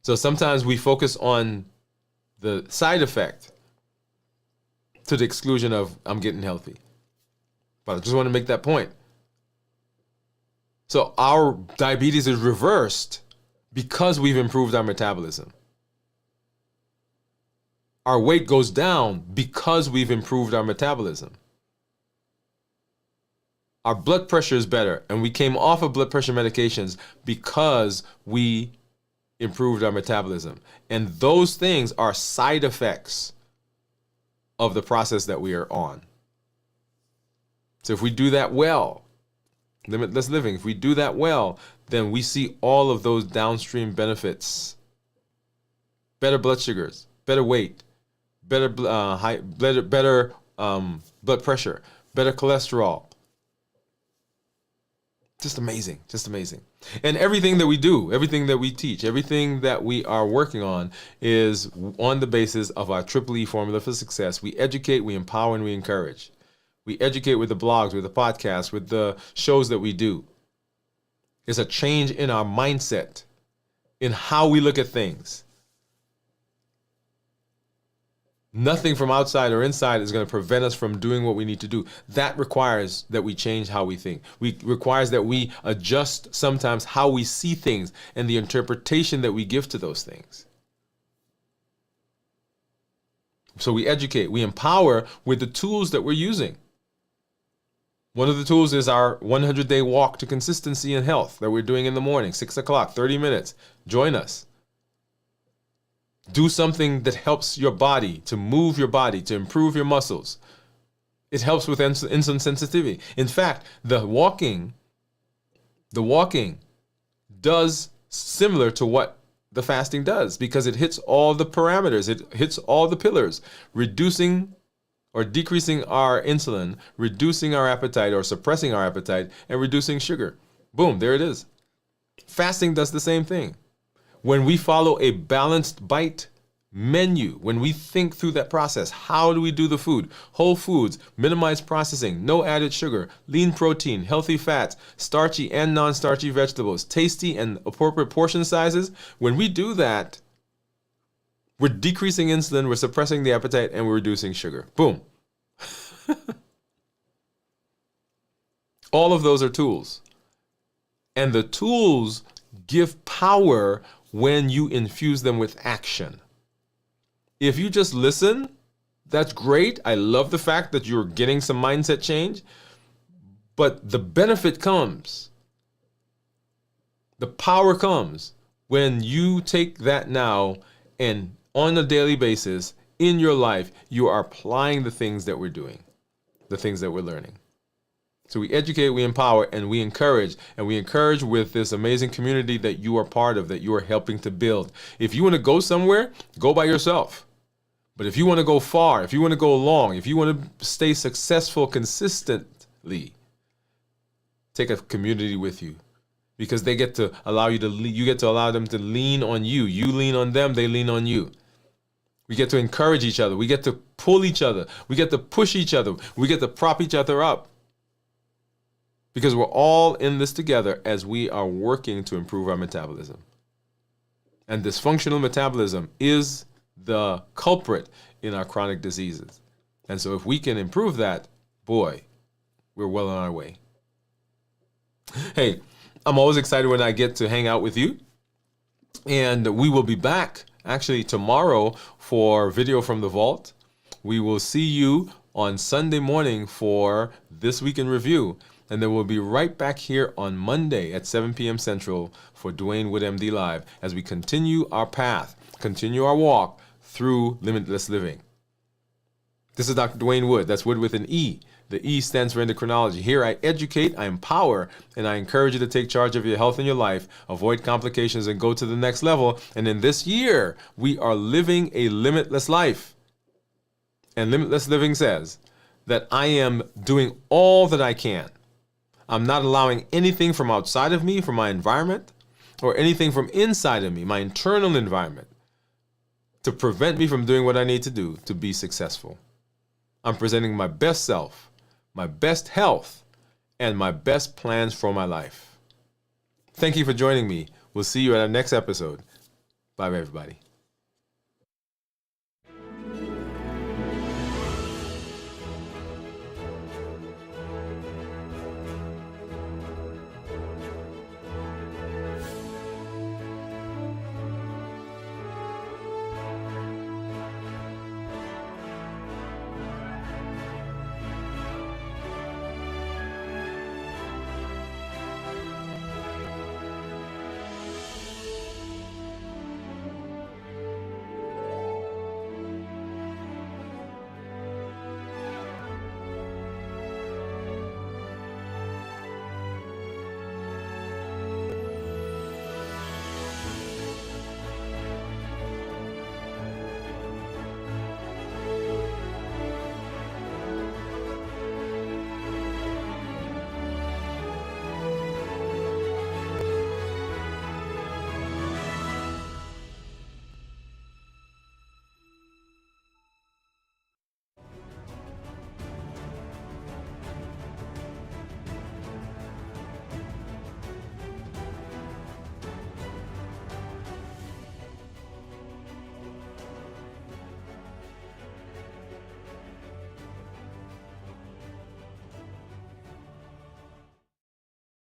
So sometimes we focus on the side effect to the exclusion of I'm getting healthy. But I just want to make that point. So our diabetes is reversed because we've improved our metabolism. Our weight goes down because we've improved our metabolism. Our blood pressure is better, and we came off of blood pressure medications because we improved our metabolism. And those things are side effects of the process that we are on. So if we do that well, limitless living, if we do that well, then we see all of those downstream benefits. Better blood sugars, better weight, better blood pressure, better cholesterol. Just amazing. And everything that we do, everything that we teach, everything that we are working on is on the basis of our Triple E formula for success. We educate, we empower, and we encourage. We educate with the blogs, with the podcasts, with the shows that we do. It's a change in our mindset, in how we look at things. Nothing from outside or inside is going to prevent us from doing what we need to do. That requires that we change how we think. Requires that we adjust sometimes how we see things and the interpretation that we give to those things. So we educate, we empower with the tools that we're using. One of the tools is our 100-day walk to consistency and health that we're doing in the morning, 6 o'clock, 30 minutes. Join us. Do something that helps your body, to move your body, to improve your muscles. It helps with insulin sensitivity. In fact, the walking does similar to what the fasting does because it hits all the parameters. It hits all the pillars, reducing or decreasing our insulin, reducing our appetite or suppressing our appetite, and reducing sugar. Boom, there it is. Fasting does the same thing. When we follow a balanced bite menu, when we think through that process, how do we do the food? Whole foods, minimized processing, no added sugar, lean protein, healthy fats, starchy and non-starchy vegetables, tasty and appropriate portion sizes. When we do that, we're decreasing insulin, we're suppressing the appetite, and we're reducing sugar. Boom. All of those are tools. And the tools give power when you infuse them with action. If you just listen, that's great. I love the fact that you're getting some mindset change, but the benefit comes. The power comes when you take that now and on a daily basis in your life, you are applying the things that we're doing, the things that we're learning. So we educate, we empower, and we encourage. And we encourage with this amazing community that you are part of, that you are helping to build. If you want to go somewhere, go by yourself. But if you want to go far, if you want to go long, if you want to stay successful consistently, take a community with you. Because they get to allow you to, you get to allow them to lean on you. You lean on them, they lean on you. We get to encourage each other. We get to pull each other. We get to push each other. We get to prop each other up. Because we're all in this together as we are working to improve our metabolism. And dysfunctional metabolism is the culprit in our chronic diseases. And so if we can improve that, boy, we're well on our way. Hey, I'm always excited when I get to hang out with you. And we will be back actually tomorrow for Video from the Vault. We will see you on Sunday morning for This Week in Review. And then we'll be right back here on Monday at 7 p.m. Central for Dwain Woode MD Live as we continue our path, continue our walk through limitless living. This is Dr. Dwain Woode. That's Woode with an E. The E stands for endocrinology. Here I educate, I empower, and I encourage you to take charge of your health and your life, avoid complications, and go to the next level. And in this year, we are living a limitless life. And limitless living says that I am doing all that I can. I'm not allowing anything from outside of me, from my environment, or anything from inside of me, my internal environment, to prevent me from doing what I need to do to be successful. I'm presenting my best self, my best health, and my best plans for my life. Thank you for joining me. We'll see you at our next episode. Bye, everybody.